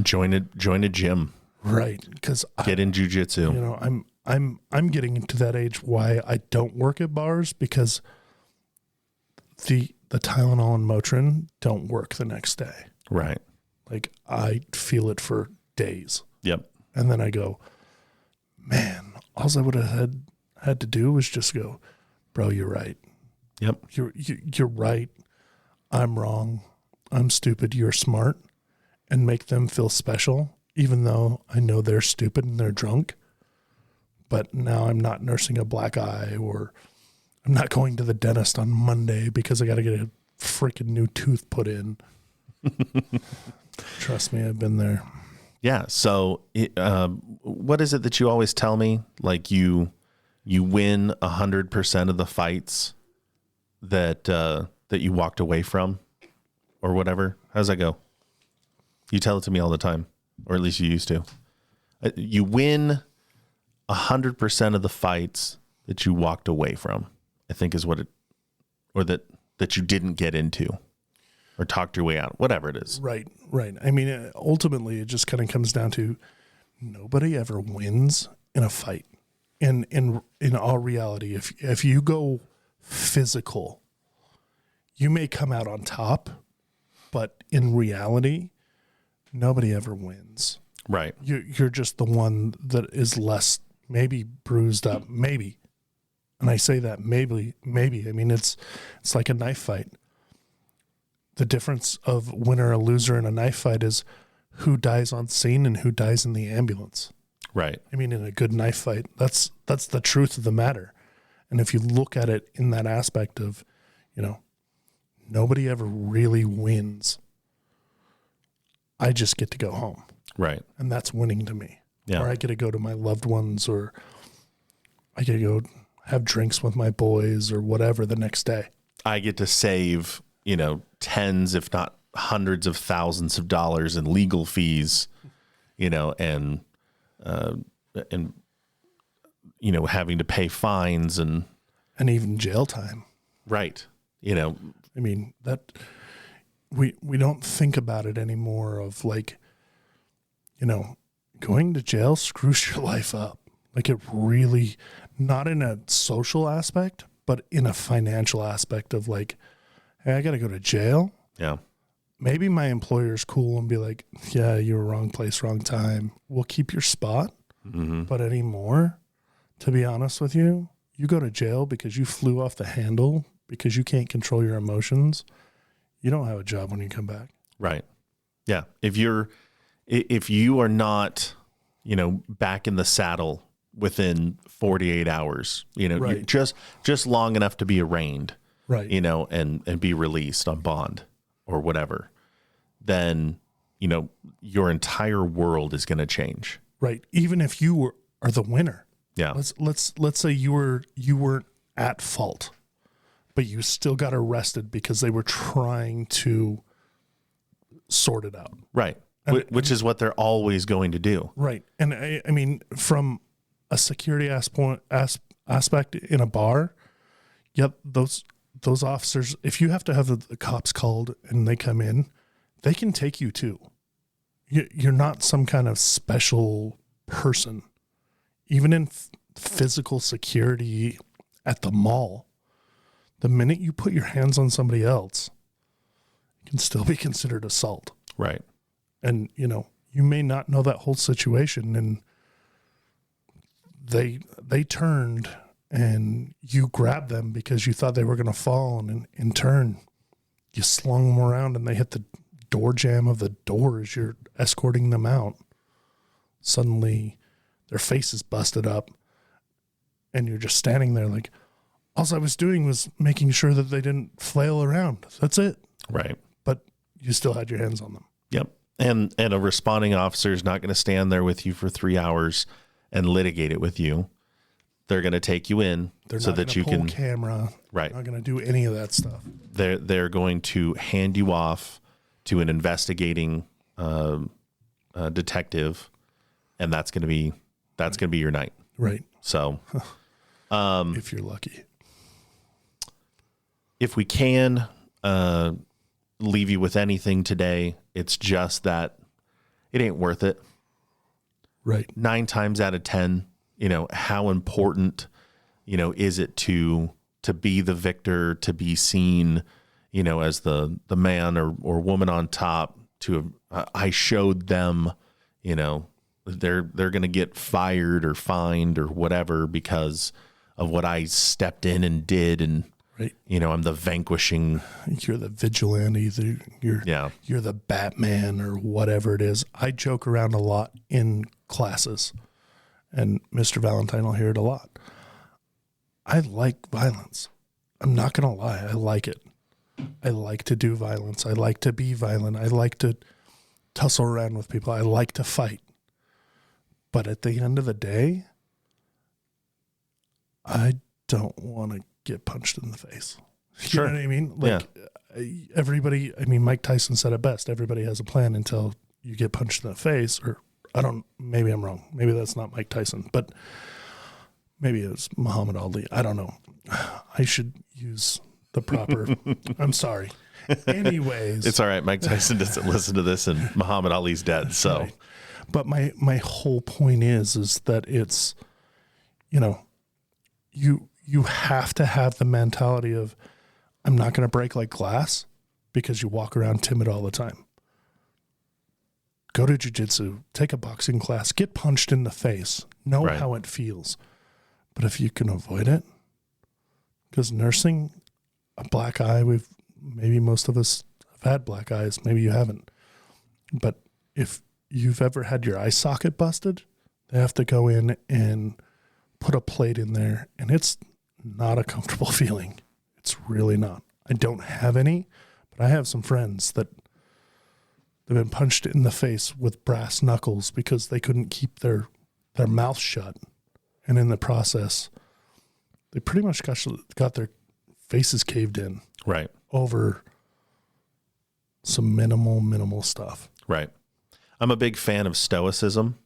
join a gym. Right. Because get in jujitsu. I'm getting into that age why I don't work at bars, because the Tylenol and Motrin don't work the next day. Right. Like, I feel it for days. Yep. And then I go, man, all I would have had to do was just go, bro, you're right. Yep. You're right. I'm wrong. I'm stupid. You're smart. And make them feel special, even though I know they're stupid and they're drunk. But now I'm not nursing a black eye, or I'm not going to the dentist on Monday because I got to get a freaking new tooth put in. Trust me, I've been there. Yeah. So what is it that you always tell me? Like, you win 100% of the fights that you walked away from or whatever? How's that go? You tell it to me all the time, or at least you used to. You win 100% of the fights that you walked away from, I think is what it, or that you didn't get into or talked your way out, whatever it is. Right. I mean, ultimately, it just kind of comes down to nobody ever wins in a fight. In all reality, if you go physical, you may come out on top, but in reality, nobody ever wins. Right. You're just the one that is less, maybe bruised up, maybe. And I say that maybe. I mean, it's like a knife fight. The difference of winner or loser in a knife fight is who dies on scene and who dies in the ambulance. Right. I mean, in a good knife fight, that's the truth of the matter. And if you look at it in that aspect of, nobody ever really wins. I just get to go home. Right. And that's winning to me. Yeah. Or I get to go to my loved ones, or I get to go have drinks with my boys or whatever the next day. I get to save, tens, if not hundreds of thousands of dollars in legal fees, and having to pay fines and even jail time. Right. I mean, that we don't think about it anymore of like, going to jail screws your life up. Like it really, not in a social aspect, but in a financial aspect of like, hey, I got to go to jail. Yeah. Maybe my employer's cool and be like, yeah, you were wrong place, wrong time. We'll keep your spot. Mm-hmm. But anymore, to be honest with you, you go to jail because you flew off the handle, because you can't control your emotions. You don't have a job when you come back. Right. Yeah. If you are not, back in the saddle within 48 hours, Right. you're just long enough to be arraigned, Right. and be released on bond or whatever, then, your entire world is going to change. Right. Even if you are the winner. Yeah. Let's say you weren't at fault, but you still got arrested because they were trying to sort it out. Right. Which is what they're always going to do. Right. And I mean, from a security aspect in a bar, yep, those officers, if you have to have the cops called and they come in, they can take you too. You're not some kind of special person. Even in physical security at the mall, the minute you put your hands on somebody else, it can still be considered assault. Right. And, you may not know that whole situation, and they turned and you grabbed them because you thought they were going to fall, and in turn, you slung them around and they hit the door jamb of the door as you're escorting them out. Suddenly, their face is busted up, and you're just standing there like, all I was doing was making sure that they didn't flail around. That's it. Right. But you still had your hands on them. Yep. And a responding officer is not going to stand there with you for 3 hours and litigate it with you. They're going to take you in so that you can camera. Right. They're not going to do any of that stuff. They're going to hand you off to an investigating detective, and that's going to be your night. Right. So, if you're lucky. If we can leave you with anything today, it's just that it ain't worth it. Right. 9 times out of 10, how important, is it to be the victor, to be seen, as the man or woman on top, I showed them, they're going to get fired or fined or whatever because of what I stepped in and did. And, right. I'm the vanquishing. You're the vigilante. You're the Batman or whatever it is. I joke around a lot in classes, and Mr. Valentine will hear it a lot. I like violence. I'm not going to lie. I like it. I like to do violence. I like to be violent. I like to tussle around with people. I like to fight. But at the end of the day, I don't want to get punched in the face. Sure. You know what I mean? Like everybody, I mean, Mike Tyson said it best. Everybody has a plan until you get punched in the face, or maybe I'm wrong. Maybe that's not Mike Tyson, but maybe it was Muhammad Ali. I don't know. I should use the proper, I'm sorry. Anyways. It's all right. Mike Tyson doesn't listen to this, and Muhammad Ali's dead. So, right. But my whole point is that it's, you have to have the mentality of, I'm not going to break like glass, because you walk around timid all the time. Go to jiu-jitsu, take a boxing class, get punched in the face, know how it feels. But if you can avoid it, because nursing a black eye, maybe most of us have had black eyes, maybe you haven't. But if you've ever had your eye socket busted, they have to go in and put a plate in there, and it's not a comfortable feeling. It's really not. I don't have any, but I have some friends that they've been punched in the face with brass knuckles because they couldn't keep their mouth shut. And in the process, they pretty much got their faces caved in. Right. Over some minimal stuff. Right. I'm a big fan of Stoicism.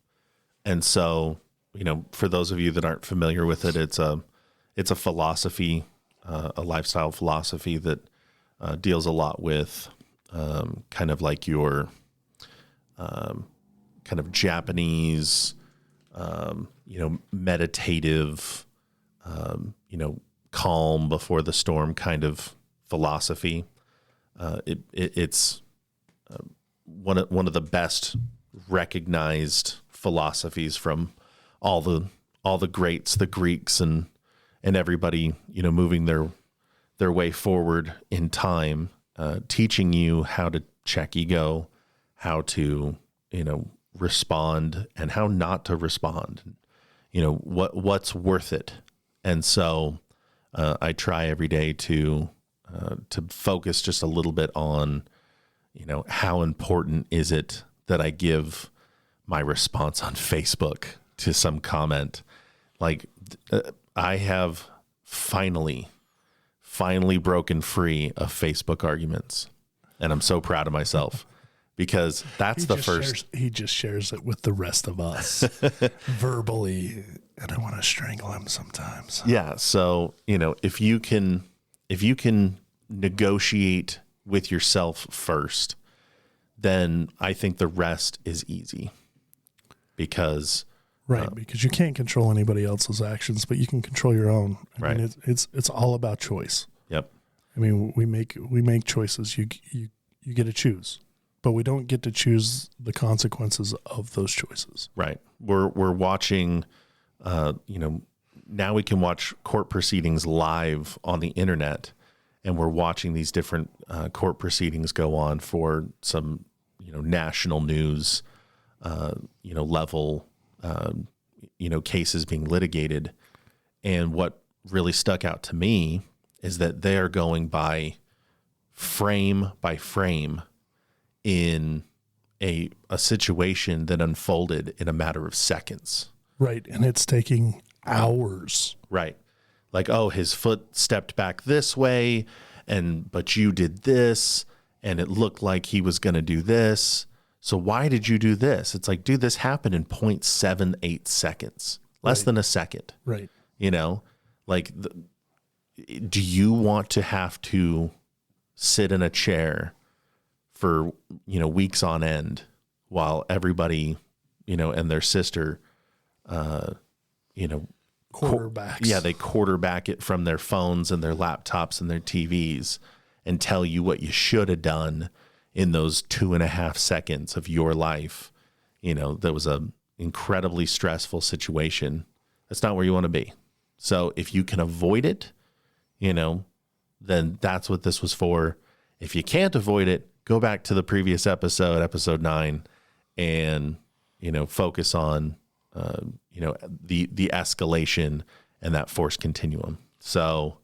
And so, for those of you that aren't familiar with it, it's a philosophy, a lifestyle philosophy that deals a lot with kind of like your kind of Japanese, meditative, calm before the storm kind of philosophy. It's one of the best recognized philosophies from all the greats, the Greeks and everybody, moving their way forward in time, teaching you how to check ego, how to, respond and how not to respond, what's worth it. And so I try every day to focus just a little bit on, how important is it that I give my response on Facebook to some comment. Like I have finally broken free of Facebook arguments, and I'm so proud of myself because that's he just shares it with the rest of us verbally, and I want to strangle him sometimes. Yeah. So, if you can negotiate with yourself first, then I think the rest is easy because because you can't control anybody else's actions, but you can control your own. I mean, it's all about choice. Yep. I mean, we make choices. You get to choose, but we don't get to choose the consequences of those choices. Right. We're watching, now we can watch court proceedings live on the internet, and we're watching these different court proceedings go on for some, national news, level, cases being litigated. And what really stuck out to me is that they are going by frame in a situation that unfolded in a matter of seconds. Right. And it's taking hours. Right. Like, oh, his foot stepped back this way, but you did this, and it looked like he was going to do this. So why did you do this? It's like, dude, this happened in 0.78 seconds, less than a second. Right. Do you want to have to sit in a chair for, weeks on end while everybody, and their sister, quarterbacks. They quarterback it from their phones and their laptops and their TVs and tell you what you should have done in those 2.5 seconds of your life. That was a incredibly stressful situation. That's not where you want to be. So if you can avoid it, then that's what this was for. If you can't avoid it, go back to the previous episode 9, and, focus on, the de-escalation and that force continuum. So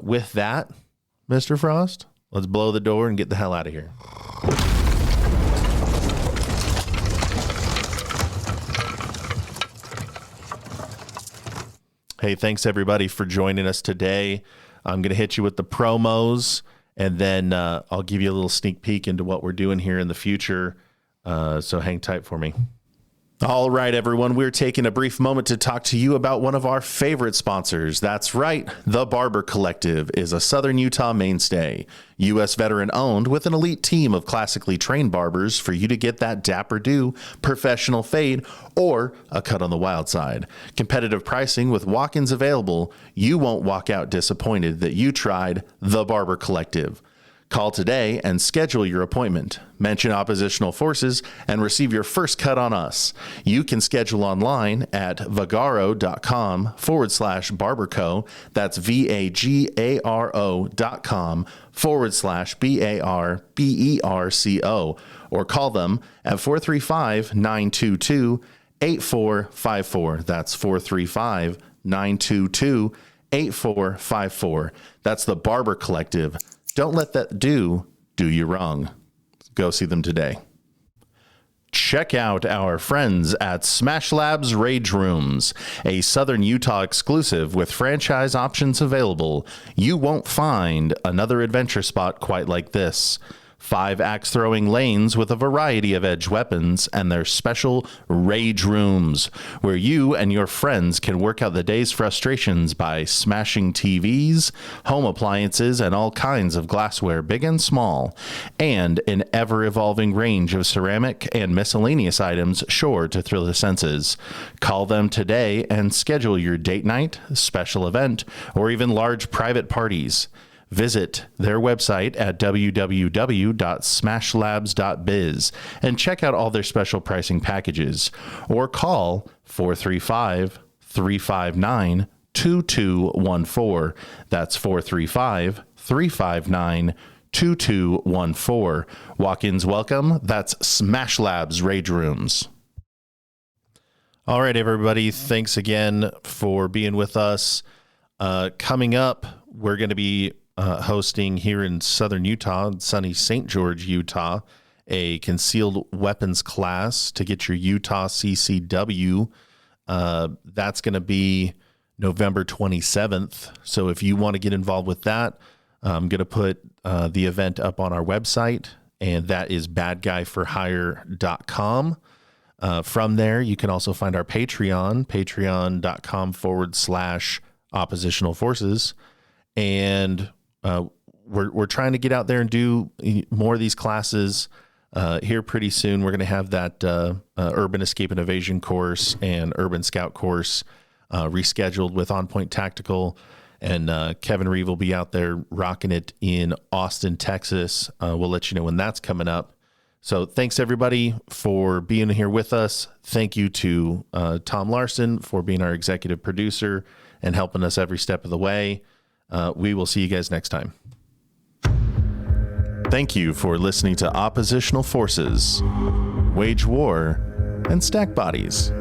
with that, Mr. Frost, let's blow the door and get the hell out of here. Hey, thanks everybody for joining us today. I'm going to hit you with the promos, and then I'll give you a little sneak peek into what we're doing here in the future. So hang tight for me. All right, everyone, we're taking a brief moment to talk to you about one of our favorite sponsors. That's right. The Barber Collective is a Southern Utah mainstay, U.S. veteran owned with an elite team of classically trained barbers for you to get that dapper do, professional fade, or a cut on the wild side. Competitive pricing with walk-ins available. You won't walk out disappointed that you tried The Barber Collective. Call today and schedule your appointment. Mention Oppositional Forces and receive your first cut on us. You can schedule online at vagaro.com/barberco. That's VAGARO.com/BARBERCO. Or call them at 435-922-8454. That's 435-922-8454. That's the Barber Collective. Don't let that do you wrong. Go see them today. Check out our friends at Smash Labs Rage Rooms, a Southern Utah exclusive with franchise options available. You won't find another adventure spot quite like this. 5 axe-throwing lanes with a variety of edge weapons and their special Rage Rooms, where you and your friends can work out the day's frustrations by smashing TVs, home appliances, and all kinds of glassware, big and small, and an ever-evolving range of ceramic and miscellaneous items sure to thrill the senses. Call them today and schedule your date night, special event, or even large private parties. Visit their website at www.smashlabs.biz and check out all their special pricing packages, or call 435-359-2214. That's 435-359-2214. Walk-ins welcome. That's Smash Labs Rage Rooms. All right, everybody. Thanks again for being with us. Coming up, we're going to be hosting here in Southern Utah, sunny St. George, Utah, a concealed weapons class to get your Utah CCW. That's going to be November 27th. So if you want to get involved with that, I'm going to put the event up on our website, and that is badguyforhire.com. From there, you can also find our Patreon, patreon.com/oppositional forces. And we're trying to get out there and do more of these classes here pretty soon. We're going to have that Urban Escape and Evasion course and Urban Scout course rescheduled with On Point Tactical. And Kevin Reeve will be out there rocking it in Austin, Texas. We'll let you know when that's coming up. So thanks, everybody, for being here with us. Thank you to Tom Larson for being our executive producer and helping us every step of the way. We will see you guys next time. Thank you for listening to Oppositional Forces, Wage War, and Stack Bodies.